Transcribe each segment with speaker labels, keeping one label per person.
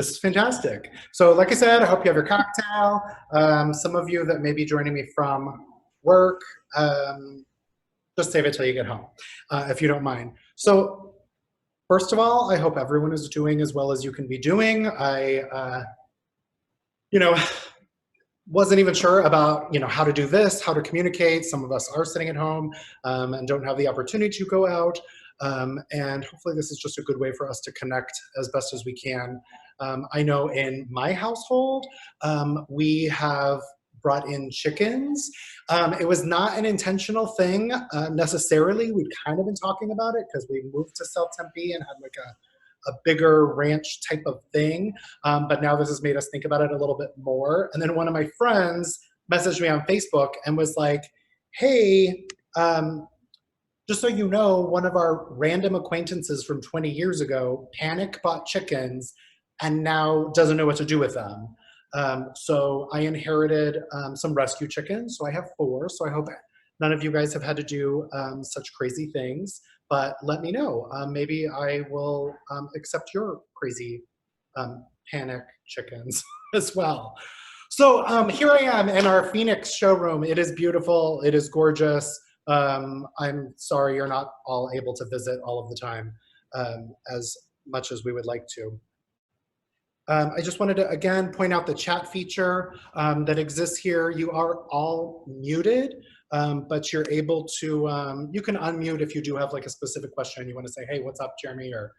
Speaker 1: This is fantastic. So like I said, I hope you have your cocktail. Some of you that may be joining me from work, just save it till you get home, if you don't mind. So first of all, I hope everyone is doing as well as you can be doing. You know, wasn't even sure about how to do this, how to communicate. Some of us are sitting at home and don't have the opportunity to go out. And hopefully this is just a good way for us to connect as best as we can. I know in my household, we have brought in chickens. It was not an intentional thing necessarily. We'd kind of been talking about it because we moved to South Tempe and had like a bigger ranch type of thing. But now this has made us think about it a little bit more. And then one of my friends messaged me on Facebook and was like, hey, just so you know, one of our random acquaintances from 20 years ago bought chickens and now doesn't know what to do with them. So I inherited some rescue chickens. So I have 4. So I hope none of you guys have had to do such crazy things, but let me know. Maybe I will accept your crazy panic chickens as well. So here I am in our Phoenix showroom. It is beautiful. It is gorgeous. I'm sorry you're not all able to visit all of the time as much as we would like to. I just wanted to, again, point out the chat feature that exists here. You are all muted, but you're able to, you can unmute if you do have like a specific question. You want to say, hey, what's up, Jeremy, or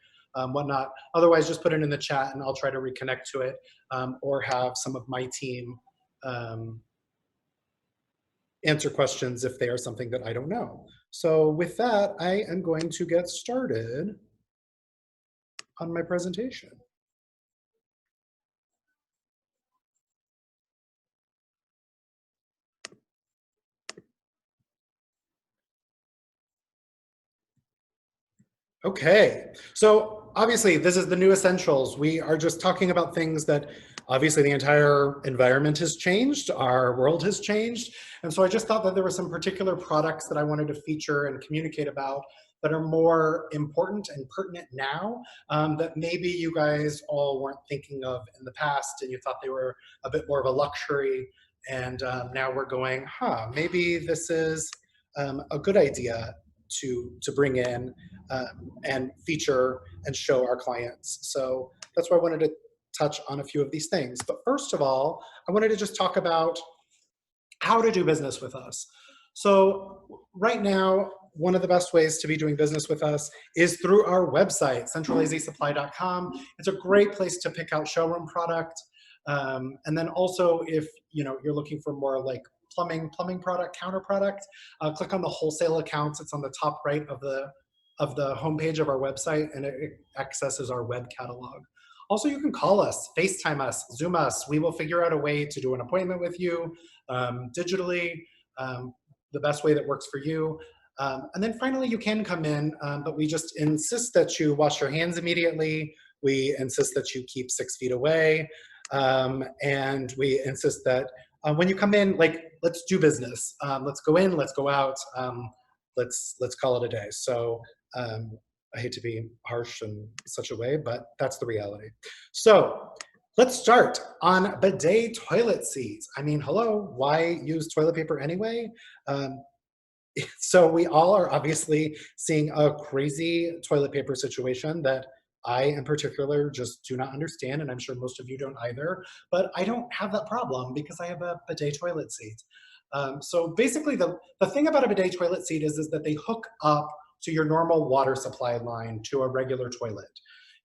Speaker 1: whatnot. Otherwise, just put it in the chat and I'll try to reconnect to it or have some of my team answer questions if they are something that I don't know. So with that, I am going to get started on my presentation. Okay, so obviously this is the new essentials. We are just talking about things that obviously the entire environment has changed, our world has changed. And so I just thought that there were some particular products that I wanted to feature and communicate about that are more important and pertinent now that maybe you guys all weren't thinking of in the past and you thought they were a bit more of a luxury. And now we're going, maybe this is a good idea to bring in and feature and show our clients. So that's why I wanted to touch on a few of these things. But first of all, I wanted to just talk about how to do business with us. So right now, one of the best ways to be doing business with us is through our website, centralazsupply.com. It's a great place to pick out showroom product. And then also if you're looking for more like plumbing product, counter product, click on the wholesale accounts. It's on the top right of the homepage of our website, and it accesses our web catalog. Also, you can call us, FaceTime us, Zoom us. We will figure out a way to do an appointment with you digitally, the best way that works for you. And then finally, you can come in, but we just insist that you wash your hands immediately. We insist that you keep 6 feet away. And we insist that when you come in, like, let's do business. Let's go in, let's go out. Let's call it a day. So I hate to be harsh in such a way, but that's the reality. So let's start on bidet toilet seats. I mean, hello, why use toilet paper anyway? So we all are obviously seeing a crazy toilet paper situation that I in particular just do not understand, and I'm sure most of you don't either, but I don't have that problem because I have a bidet toilet seat. So basically the thing about a bidet toilet seat is that they hook up to your normal water supply line to a regular toilet.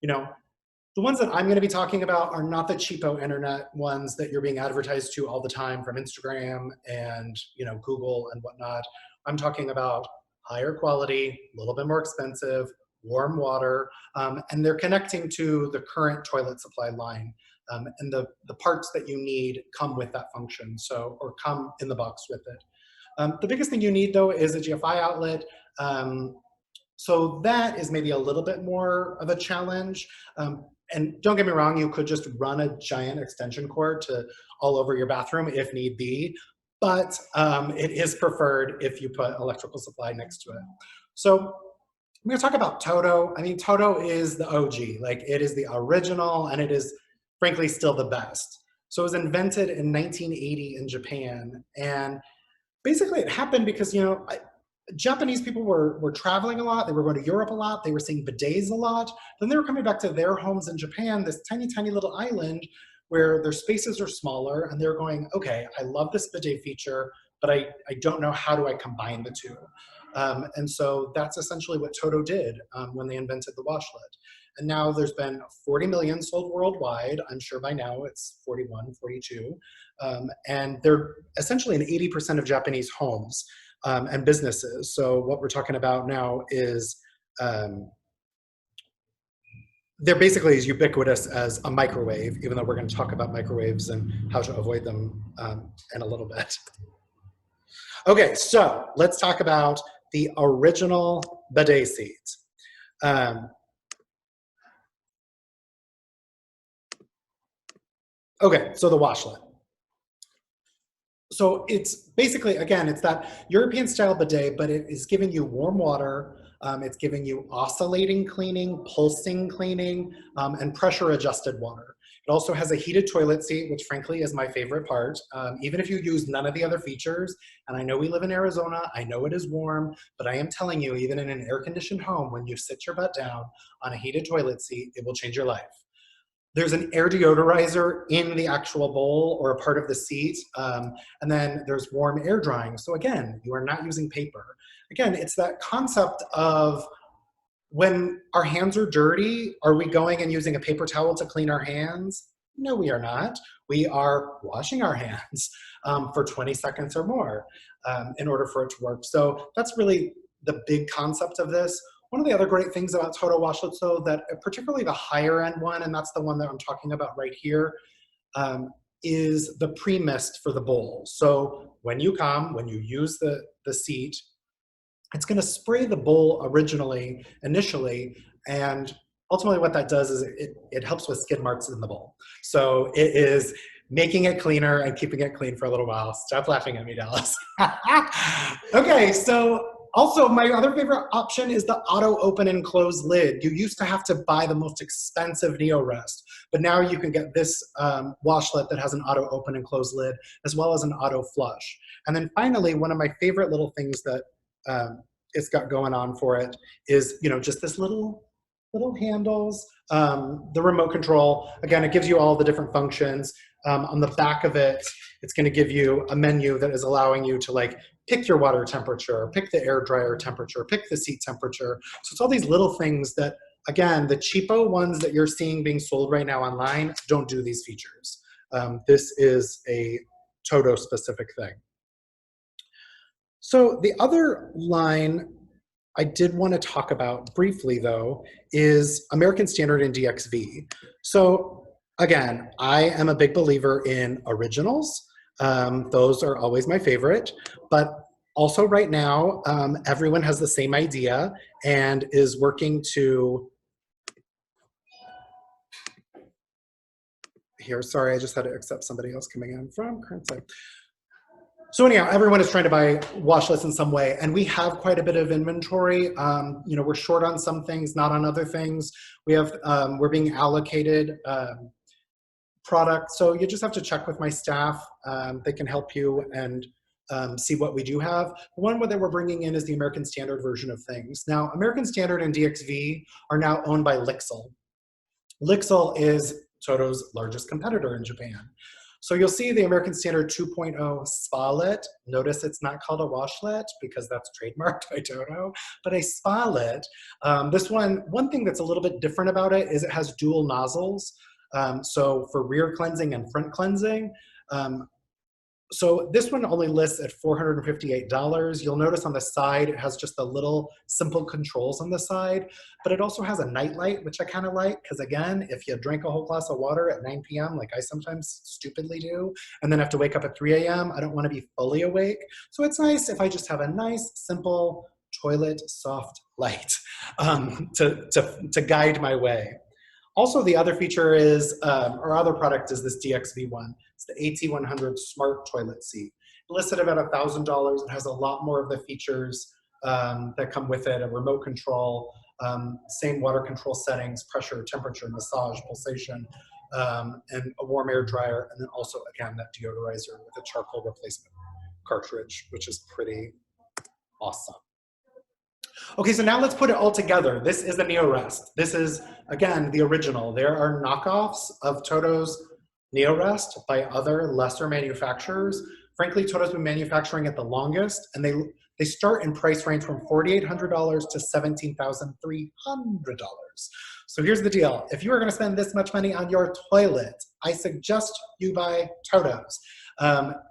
Speaker 1: The ones that I'm going to be talking about are not the cheapo internet ones that you're being advertised to all the time from Instagram and Google and whatnot. I'm talking about higher quality, a little bit more expensive, warm water, and they're connecting to the current toilet supply line. And the parts that you need come with that function, or come in the box with it. The biggest thing you need, though, is a GFI outlet. So that is maybe a little bit more of a challenge. And don't get me wrong, you could just run a giant extension cord to all over your bathroom if need be, but it is preferred if you put electrical supply next to it. So I'm gonna talk about Toto. I mean, Toto is the OG, like it is the original, and it is frankly still the best. So it was invented in 1980 in Japan, and basically it happened because, you know, Japanese people were traveling a lot, they were going to Europe a lot, they were seeing bidets a lot, then they were coming back to their homes in Japan, this tiny, tiny little island where their spaces are smaller, and they're going, okay, I love this bidet feature, but I don't know how do I combine the two. And so that's essentially what Toto did when they invented the washlet. And now there's been 40 million sold worldwide. I'm sure by now it's 41, 42. And they're essentially in 80% of Japanese homes and businesses. So what we're talking about now is they're basically as ubiquitous as a microwave, even though we're going to talk about microwaves and how to avoid them in a little bit. Okay, so let's talk about the original bidet seat. Okay, so the washlet. So it's basically, again, it's that European style bidet, but it is giving you warm water. It's giving you oscillating cleaning, pulsing cleaning, and pressure adjusted water. It also has a heated toilet seat, which frankly is my favorite part. Even if you use none of the other features, and I know we live in Arizona, I know it is warm, but I am telling you, even in an air conditioned home, when you sit your butt down on a heated toilet seat, it will change your life. There's an air deodorizer in the actual bowl or a part of the seat. And then there's warm air drying. So again, you are not using paper. Again, it's that concept of when our hands are dirty, are we going and using a paper towel to clean our hands? No, we are not. We are washing our hands for 20 seconds or more in order for it to work. So that's really the big concept of this. One of the other great things about Toto Washlets, though, that particularly the higher end one, and that's the one that I'm talking about right here, is the pre-mist for the bowl. So when you use the seat, it's going to spray the bowl initially, and ultimately what that does is it helps with skid marks in the bowl. So it is making it cleaner and keeping it clean for a little while. Stop laughing at me, Dallas. Okay, so also, my other favorite option is the auto open and close lid. You used to have to buy the most expensive NeoRest, but now you can get this washlet that has an auto open and close lid, as well as an auto flush. And then finally, one of my favorite little things that it's got going on for it is, you know, just this little handles, the remote control. Again, it gives you all the different functions. On the back of it, it's going to give you a menu that is allowing you to like pick your water temperature, pick the air dryer temperature, pick the seat temperature. So it's all these little things that, again, the cheapo ones that you're seeing being sold right now online don't do these features. This is a Toto specific thing. So the other line I did want to talk about briefly, though, is American Standard and DXV. So again, I am a big believer in originals. Those are always my favorite, but also right now, everyone has the same idea and is working to, here, sorry, I just had to accept somebody else coming in from current site. So anyhow, everyone is trying to buy washlets in some way, and we have quite a bit of inventory. You know, we're short on some things, not on other things. We have, we're being allocated product, so you just have to check with my staff. They can help you and see what we do have. The one that we're bringing in is the American Standard version of things. Now, American Standard and DXV are now owned by Lixil. Lixil is Toto's largest competitor in Japan. So you'll see the American Standard 2.0 Spalet. Notice it's not called a washlet because that's trademarked by Toto, but a Spalet. This one thing that's a little bit different about it is it has dual nozzles. So for rear cleansing and front cleansing. So this one only lists at $458. You'll notice on the side, it has just the little simple controls on the side, but it also has a night light, which I kind of like, because again, if you drink a whole glass of water at 9 p.m., like I sometimes stupidly do, and then have to wake up at 3 a.m., I don't want to be fully awake. So it's nice if I just have a nice, simple toilet soft light to guide my way. Also, the other feature is, our other product is this DXV one. It's the AT100 Smart Toilet Seat. Listed about $1,000. It has a lot more of the features that come with it, a remote control, same water control settings, pressure, temperature, massage, pulsation. and a warm air dryer, and then also, again, that deodorizer with a charcoal replacement cartridge, which is pretty awesome. Okay, so now let's put it all together. This is the NeoRest. This is, again, the original. There are knockoffs of Toto's NeoRest by other lesser manufacturers. Frankly, Toto's been manufacturing it the longest, and they start in price range from $4,800 to $17,300. So here's the deal. If you are gonna spend this much money on your toilet, I suggest you buy Toto's.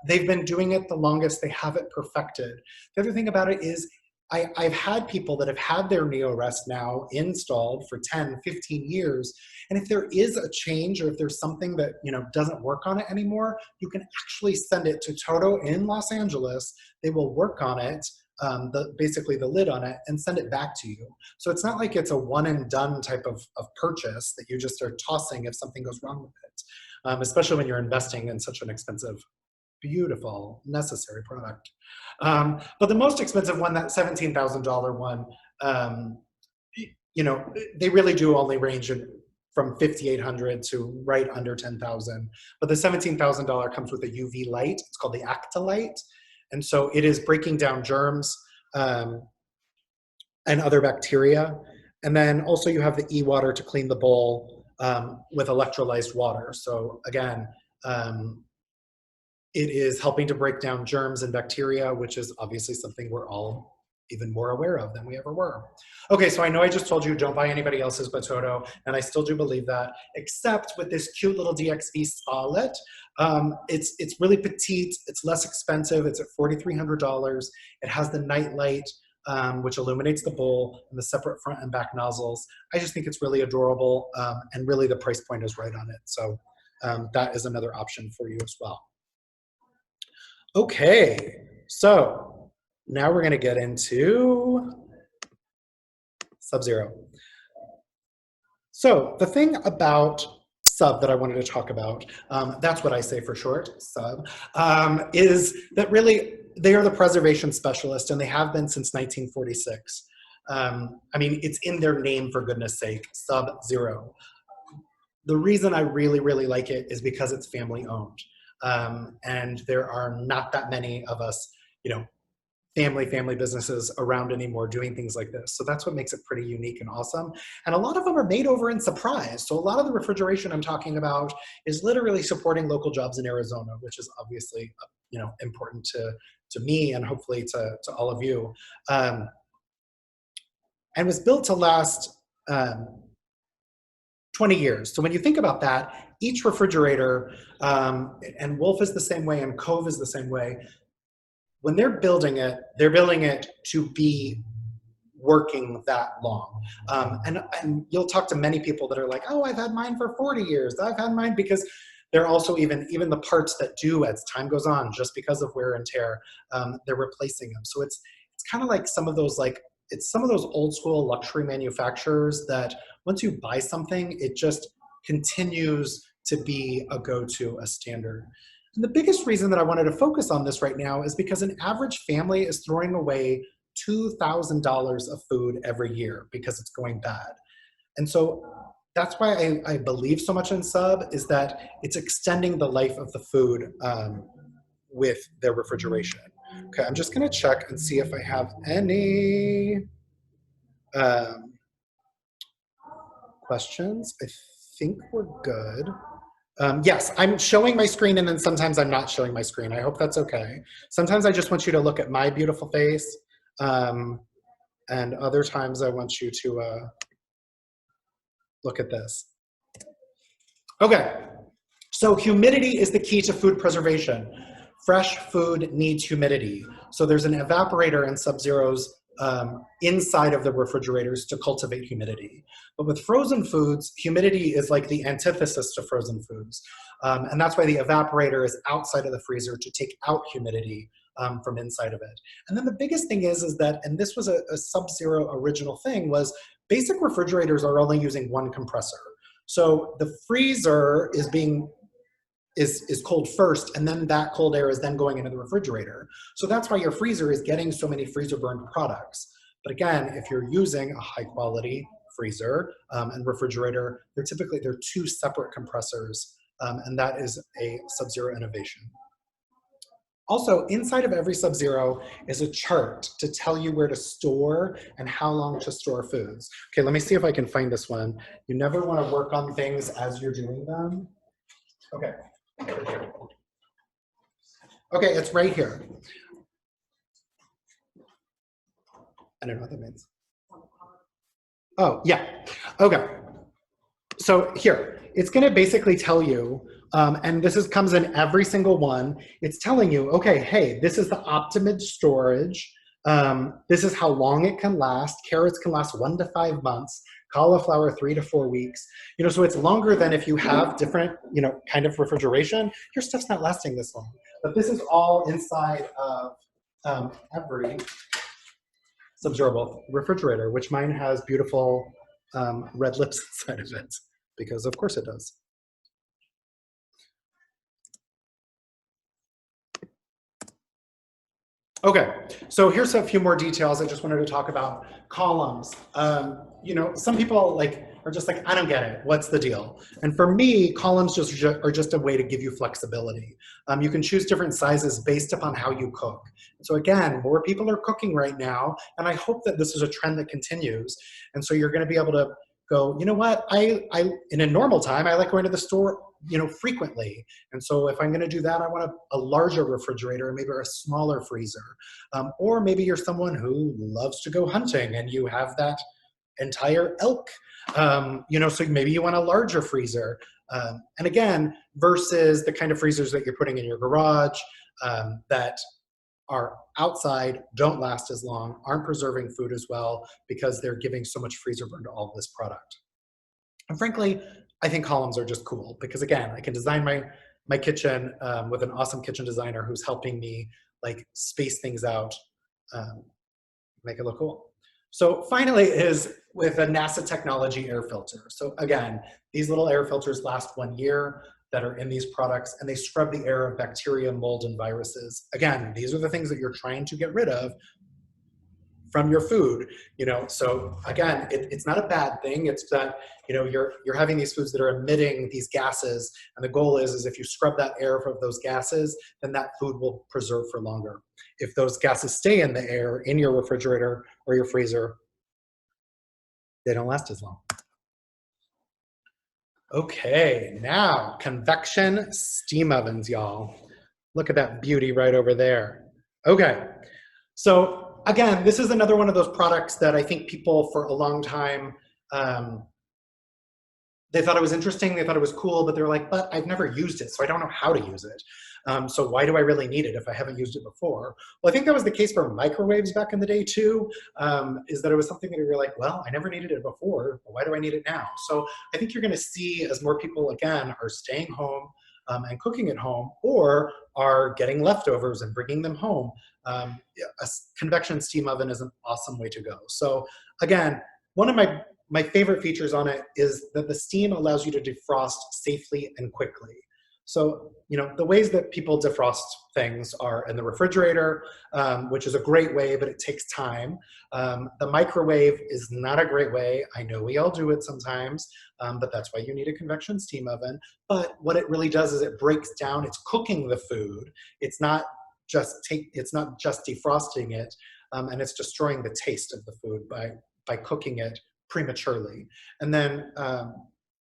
Speaker 1: They've been doing it the longest. They have it perfected. The other thing about it is I've had people that have had their NeoRest now installed for 10, 15 years. And if there is a change or if there's something that doesn't work on it anymore, you can actually send it to Toto in Los Angeles. They will work on it, basically the lid on it, and send it back to you. So it's not like it's a one and done type of purchase that you just are tossing if something goes wrong with it, especially when you're investing in such an expensive, beautiful, necessary product. But the most expensive one, that $17,000 one, they really do only range from $5,800 to right under $10,000. But the $17,000 comes with a UV light. It's called the Actolite. And so it is breaking down germs and other bacteria. And then also you have the e-water to clean the bowl with electrolyzed water. So again, it is helping to break down germs and bacteria, which is obviously something we're all even more aware of than we ever were. Okay, so I know I just told you don't buy anybody else's but Toto, and I still do believe that, except with this cute little DXV Spalet. It's really petite, it's less expensive, it's at $4,300. It has the night light, which illuminates the bowl, and the separate front and back nozzles. I just think it's really adorable, and really the price point is right on it. So that is another option for you as well. Okay, so now we're gonna get into Sub-Zero. So the thing about Sub that I wanted to talk about, that's what I say for short, Sub, is that really they are the preservation specialist, and they have been since 1946. I mean, it's in their name, for goodness sake, Sub-Zero. The reason I really, really like it is because it's family owned. And there are not that many of us, family businesses around anymore doing things like this. So that's what makes it pretty unique and awesome. And a lot of them are made over in Surprise. So a lot of the refrigeration I'm talking about is literally supporting local jobs in Arizona, which is obviously, important to me and hopefully to all of you. And was built to last 20 years. So when you think about that, each refrigerator, and Wolf is the same way and Cove is the same way, when they're building it to be working that long. And you'll talk to many people that are like, oh, I've had mine for 40 years. I've had mine, because they're also even the parts that do as time goes on, just because of wear and tear, they're replacing them. So it's kind of like some of those old school luxury manufacturers that once you buy something, it just continues to be a go-to, a standard. And the biggest reason that I wanted to focus on this right now is because an average family is throwing away $2,000 of food every year because it's going bad. And so that's why I believe so much in Sub, is that it's extending the life of the food with their refrigeration. Okay, I'm just gonna check and see if I have any questions. I think we're good. Yes, I'm showing my screen, and then sometimes I'm not showing my screen. I hope that's okay. Sometimes I just want you to look at my beautiful face, and other times I want you to look at this. Okay, so humidity is the key to food preservation. Fresh food needs humidity. So there's an evaporator in Sub-Zero's inside of the refrigerators to cultivate humidity. But with frozen foods, humidity is like the antithesis to frozen foods. And that's why the evaporator is outside of the freezer to take out humidity from inside of it. And then the biggest thing is that, and this was a Sub-Zero original thing, was basic refrigerators are only using one compressor. So the freezer is cold first, and then that cold air is then going into the refrigerator. So that's why your freezer is getting so many freezer burned products. But again, if you're using a high quality freezer and refrigerator, they're two separate compressors, and that is a Sub-Zero innovation. Also, inside of every Sub-Zero is a chart to tell you where to store and how long to store foods. Okay, let me see if I can find this one. You never want to work on things as you're doing them. Okay. Okay, it's right here. I don't know what that means. Oh, yeah. Okay. So here, it's going to basically tell you, and this comes in every single one. It's telling you, okay, hey, this is the optimum storage. This is how long it can last. Carrots can last 1 to 5 months. Cauliflower 3 to 4 weeks. You know, so it's longer than if you have different, you know, kind of refrigeration. Your stuff's not lasting this long. But this is all inside of every Sub-Zero refrigerator, which mine has beautiful red lips inside of it, because of course it does. Okay, so here's a few more details I just wanted to talk about. Columns. You know, some people are just like, I don't get it. What's the deal? And for me, columns are just a way to give you flexibility. You can choose different sizes based upon how you cook. So again, more people are cooking right now, and I hope that this is a trend that continues. And so you're going to be able to go, you know what? In a normal time, I like going to the store, you know, frequently. And so if I'm going to do that, I want a larger refrigerator, maybe a smaller freezer. Or maybe you're someone who loves to go hunting and you have that entire elk, you know, so maybe you want a larger freezer. And again, versus the kind of freezers that you're putting in your garage that are outside, don't last as long, aren't preserving food as well because they're giving so much freezer burn to all of this product. And frankly, I think columns are just cool because again, I can design my kitchen with an awesome kitchen designer who's helping me like space things out, make it look cool. So finally is with a NASA technology air filter. So again, these little air filters last 1 year that are in these products, and they scrub the air of bacteria, mold, and viruses. Again, these are the things that you're trying to get rid of from your food, you know. So again, it's not a bad thing. It's that, you know, you're having these foods that are emitting these gases, and the goal is if you scrub that air of those gases, then that food will preserve for longer. If those gases stay in the air in your refrigerator or your freezer, they don't last as long. Okay, now convection steam ovens, y'all. Look at that beauty right over there. Okay, so again, this is another one of those products that I think people for a long time, they thought it was interesting, they thought it was cool, but they're like, but I've never used it, so I don't know how to use it. So why do I really need it if I haven't used it before? Well, I think that was the case for microwaves back in the day too, is that it was something that you were like, well, I never needed it before, but why do I need it now? So I think you're gonna see as more people, again, are staying home and cooking at home, or are getting leftovers and bringing them home, a convection steam oven is an awesome way to go. So again, one of my favorite features on it is that the steam allows you to defrost safely and quickly. So, you know, the ways that people defrost things are in the refrigerator, which is a great way, but it takes time. The microwave is not a great way. I know we all do it sometimes, but that's why you need a convection steam oven. But what it really does is it breaks down, it's cooking the food. It's not just defrosting it, and it's destroying the taste of the food by cooking it prematurely. And then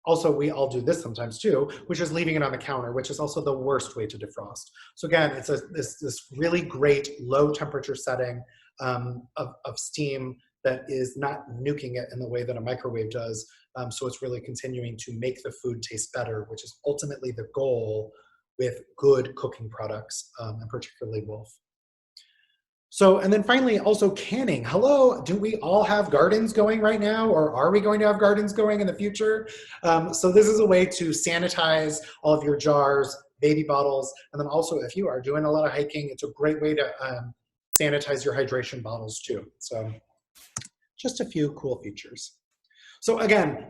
Speaker 1: also, we all do this sometimes too, which is leaving it on the counter, which is also the worst way to defrost. So again, it's this really great low temperature setting of steam that is not nuking it in the way that a microwave does. So it's really continuing to make the food taste better, which is ultimately the goal with good cooking products, and particularly Wolf. So, and then finally, also canning. Hello, do we all have gardens going right now, or are we going to have gardens going in the future? So this is a way to sanitize all of your jars, baby bottles, and then also if you are doing a lot of hiking, it's a great way to sanitize your hydration bottles too. So just a few cool features. So again,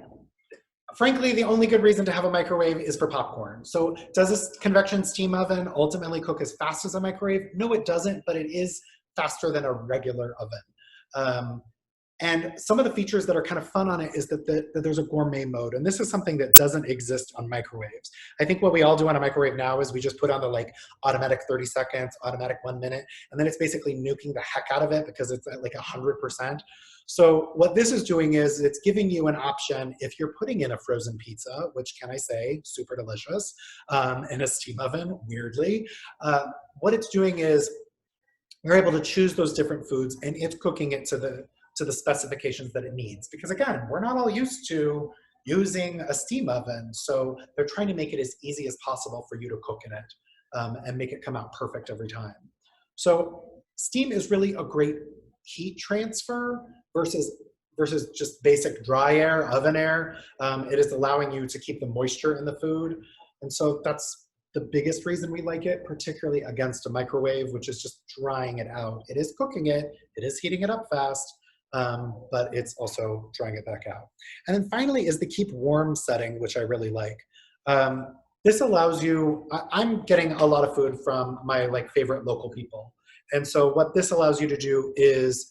Speaker 1: frankly, the only good reason to have a microwave is for popcorn. So does this convection steam oven ultimately cook as fast as a microwave? No, it doesn't, but it is faster than a regular oven. And some of the features that are kind of fun on it is that, that there's a gourmet mode. And this is something that doesn't exist on microwaves. I think what we all do on a microwave now is we just put on the like automatic 30 seconds, automatic 1 minute, and then it's basically nuking the heck out of it because it's at like 100%. So what this is doing is it's giving you an option if you're putting in a frozen pizza, which can I say, super delicious, in a steam oven, weirdly. What it's doing is you're able to choose those different foods and it's cooking it to the specifications that it needs. Because again, we're not all used to using a steam oven. So they're trying to make it as easy as possible for you to cook in it and make it come out perfect every time. So steam is really a great heat transfer versus just basic dry air, oven air. It is allowing you to keep the moisture in the food. And so that's the biggest reason we like it, particularly against a microwave, which is just drying it out. It is cooking it, it is heating it up fast, but it's also drying it back out. And then finally is the keep warm setting, which I really like. This allows you, I'm getting a lot of food from my like favorite local people. And so what this allows you to do is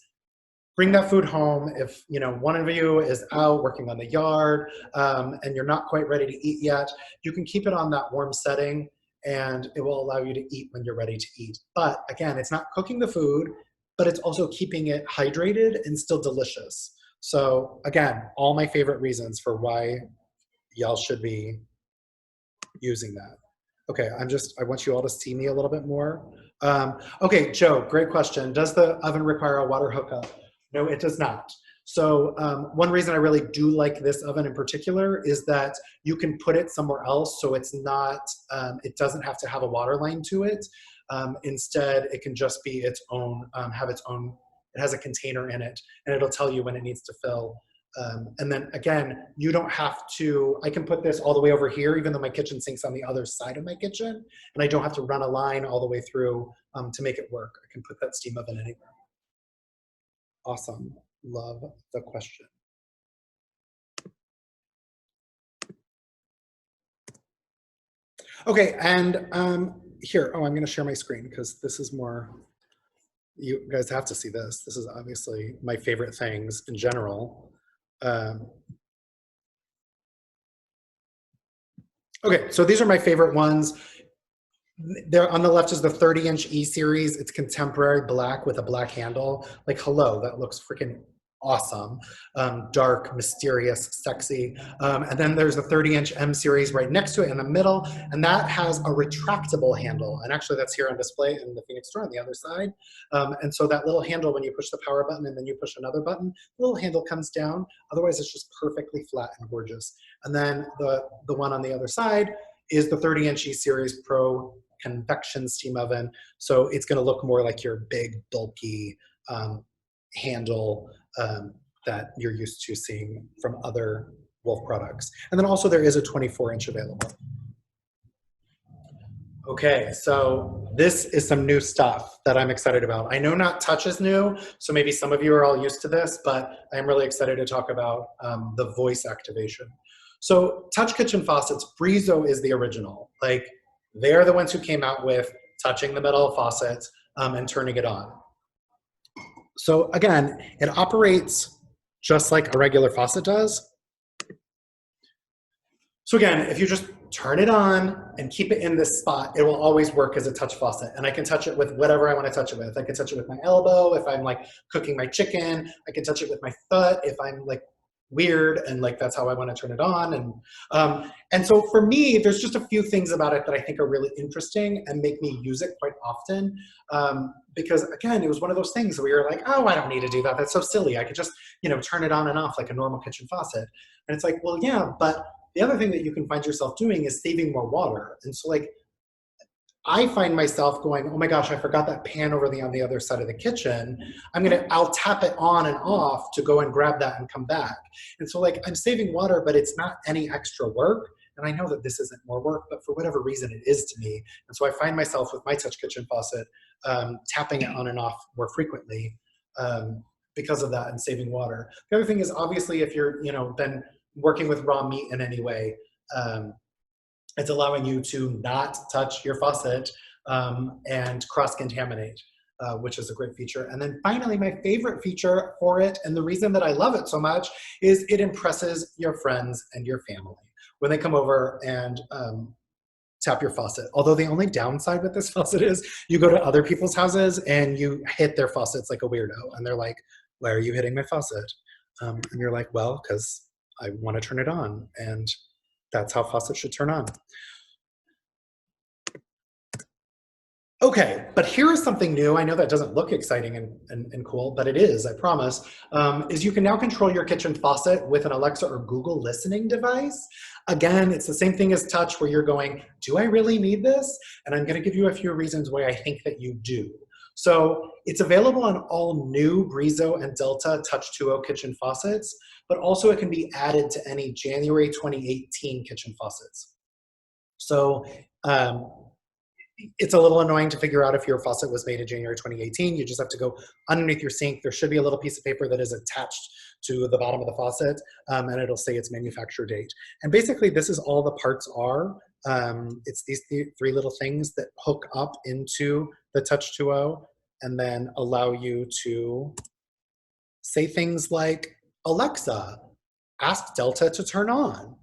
Speaker 1: bring that food home. If one of you is out working on the yard and you're not quite ready to eat yet, you can keep it on that warm setting and it will allow you to eat when you're ready to eat. But again, it's not cooking the food, but it's also keeping it hydrated and still delicious. So again, all my favorite reasons for why y'all should be using that. Okay, I want you all to see me a little bit more. Okay, Joe, great question. Does the oven require a water hookup? No, it does not. So one reason I really do like this oven in particular is that you can put it somewhere else, so it's not, it doesn't have to have a water line to it. Instead, it can just be its own, have its own, it has a container in it, and it'll tell you when it needs to fill. And then again, you don't have to, I can put this all the way over here, even though my kitchen sink's on the other side of my kitchen, and I don't have to run a line all the way through to make it work. I can put that steam oven anywhere. Awesome, love the question. Okay, and here, I'm gonna share my screen because this is more, you guys have to see this. This is obviously my favorite things in general. Okay, so these are my favorite ones. There on the left is the 30-inch E series. It's contemporary black with a black handle. Like, hello, that looks freaking awesome. Dark, mysterious, sexy. And then there's the 30-inch M series right next to it in the middle, and that has a retractable handle. And actually that's here on display in the Phoenix store on the other side. And so that little handle, when you push the power button and then you push another button, the little handle comes down. Otherwise it's just perfectly flat and gorgeous. And then the one on the other side is the 30-inch E series Pro convection steam oven. So it's gonna look more like your big, bulky handle that you're used to seeing from other Wolf products. And then also there is a 24-inch available. Okay, so this is some new stuff that I'm excited about. I know not touch is new, so maybe some of you are all used to this, but I'm really excited to talk about the voice activation. So touch kitchen faucets, Brizo is the original. Like, they're the ones who came out with touching the metal faucet and turning it on. So again, it operates just like a regular faucet does. So again, if you just turn it on and keep it in this spot, it will always work as a touch faucet. And I can touch it with whatever I want to touch it with. I can touch it with my elbow if I'm like cooking my chicken. I can touch it with my foot if I'm like weird and like that's how I want to turn it on. And so for me, there's just a few things about it that I think are really interesting and make me use it quite often. Because again, it was one of those things where you're like, oh, I don't need to do that. That's so silly. I could just, turn it on and off like a normal kitchen faucet. And it's like, well, yeah, but the other thing that you can find yourself doing is saving more water. And so like, I find myself going, oh my gosh, I forgot that pan over on the other side of the kitchen. I'll tap it on and off to go and grab that and come back. And so like, I'm saving water, but it's not any extra work. And I know that this isn't more work, but for whatever reason it is to me. And so I find myself with my touch kitchen faucet, tapping it on and off more frequently because of that and saving water. The other thing is obviously if you're, been working with raw meat in any way, it's allowing you to not touch your faucet and cross-contaminate. which is a great feature. And then finally, my favorite feature for it, and the reason that I love it so much, is it impresses your friends and your family when they come over and tap your faucet. Although the only downside with this faucet is you go to other people's houses and you hit their faucets like a weirdo. And they're like, why are you hitting my faucet? And you're like, well, because I want to turn it on. And that's how faucets should turn on. Okay, but here is something new. I know that doesn't look exciting and cool, but it is, I promise, is you can now control your kitchen faucet with an Alexa or Google listening device. Again, it's the same thing as touch where you're going, do I really need this? And I'm gonna give you a few reasons why I think that you do. So it's available on all new Brizo and Delta Touch 2.0 kitchen faucets, but also it can be added to any January 2018 kitchen faucets. So, it's a little annoying to figure out if your faucet was made in January 2018. You just have to go underneath your sink. There should be a little piece of paper that is attached to the bottom of the faucet, and it'll say its manufacture date. And basically, this is all the parts are. It's these three little things that hook up into the Touch 2.0 and then allow you to say things like, Alexa, ask Delta to turn on.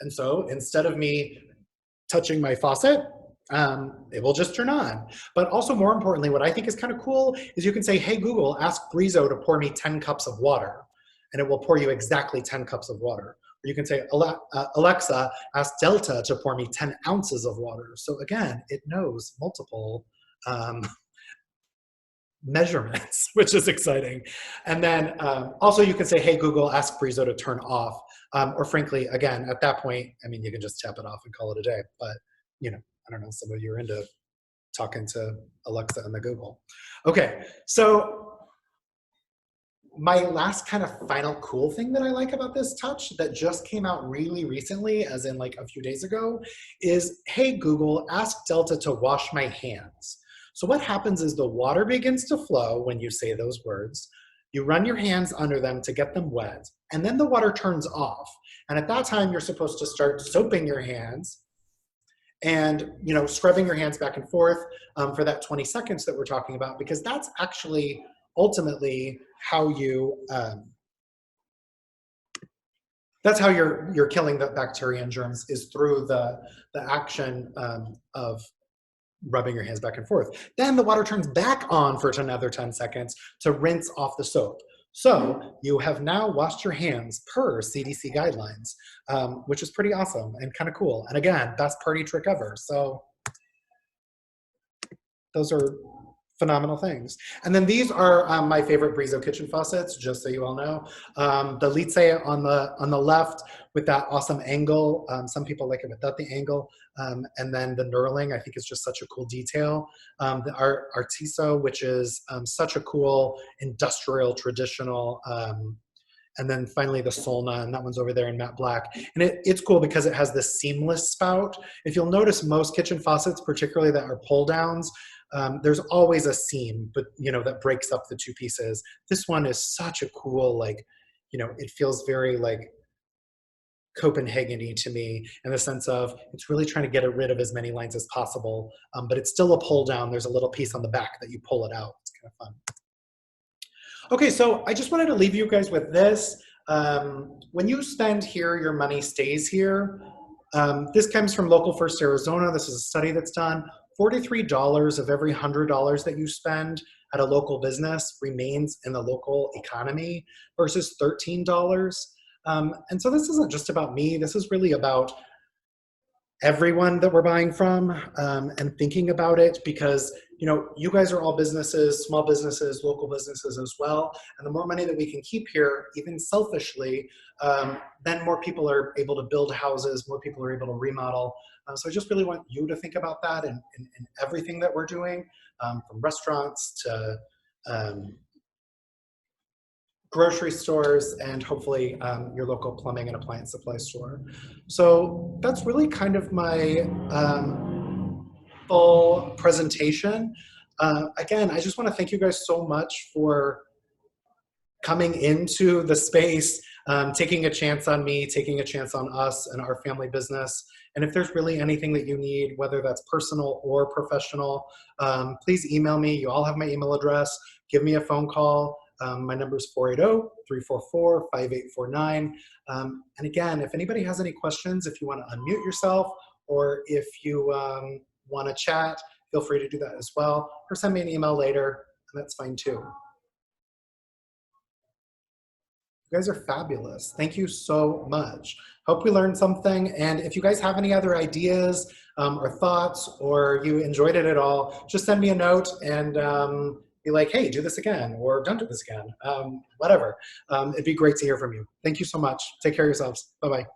Speaker 1: And so instead of me touching my faucet, it will just turn on. But also more importantly, what I think is kind of cool is you can say, hey, Google, ask Brizo to pour me 10 cups of water. And it will pour you exactly 10 cups of water. Or you can say, Alexa, ask Delta to pour me 10 ounces of water. So again, it knows multiple measurements, which is exciting. And then also you can say, hey, Google, ask Brizo to turn off. Or frankly, again, at that point, I mean, you can just tap it off and call it a day. But, you know, I don't know, some of you are into talking to Alexa and the Google. Okay, so my last kind of final cool thing that I like about this touch that just came out really recently, as in like a few days ago, is, hey, Google, ask Delta to wash my hands. So what happens is the water begins to flow when you say those words. You run your hands under them to get them wet, and then the water turns off. And at that time, you're supposed to start soaping your hands and, you know, scrubbing your hands back and forth for that 20 seconds that we're talking about, because that's actually ultimately how you, that's how you're killing the bacteria and germs, is through the action of rubbing your hands back and forth. Then the water turns back on for another 10 seconds to rinse off the soap. So you have now washed your hands per CDC guidelines, which is pretty awesome and kind of cool. And again, best party trick ever. So those are phenomenal things. And then these are my favorite Brizo kitchen faucets, just so you all know. The Litze on the left with that awesome angle. Some people like it without the angle. And then the knurling, I think, is just such a cool detail. The Artiso, which is such a cool industrial traditional. And then finally the Solna, and that one's over there in matte black. And it's cool because it has this seamless spout. If you'll notice, most kitchen faucets, particularly that are pull downs, there's always a seam, but you know, that breaks up the two pieces. This one is such a cool, like, you know, it feels very like Copenhagen-y to me in the sense of it's really trying to get rid of as many lines as possible, but it's still a pull down. There's a little piece on the back that you pull it out. It's kind of fun. Okay, so I just wanted to leave you guys with this. When you spend here, your money stays here. This comes from Local First Arizona. This is a study that's done. $43 of every $100 that you spend at a local business remains in the local economy versus $13. And so this isn't just about me. This is really about everyone that we're buying from and thinking about it, because you know, you guys are all businesses, small businesses, local businesses as well. And the more money that we can keep here, even selfishly, then more people are able to build houses, more people are able to remodel. So I just really want you to think about that in everything that we're doing, from restaurants to grocery stores, and hopefully your local plumbing and appliance supply store. So that's really kind of my full presentation. Again, I just want to thank you guys so much for coming into the space, taking a chance on me, taking a chance on us and our family business, And if there's really anything that you need, whether that's personal or professional, please email me. You all have my email address. Give me a phone call. My number is 480-344-5849. And again, if anybody has any questions, if you want to unmute yourself, or if you want to chat, feel free to do that as well, or send me an email later, and that's fine too. You guys are fabulous. Thank you so much. Hope we learned something. And if you guys have any other ideas or thoughts, or you enjoyed it at all, just send me a note and be like, hey, do this again, or don't do this again, whatever. It'd be great to hear from you. Thank you so much. Take care of yourselves. Bye-bye.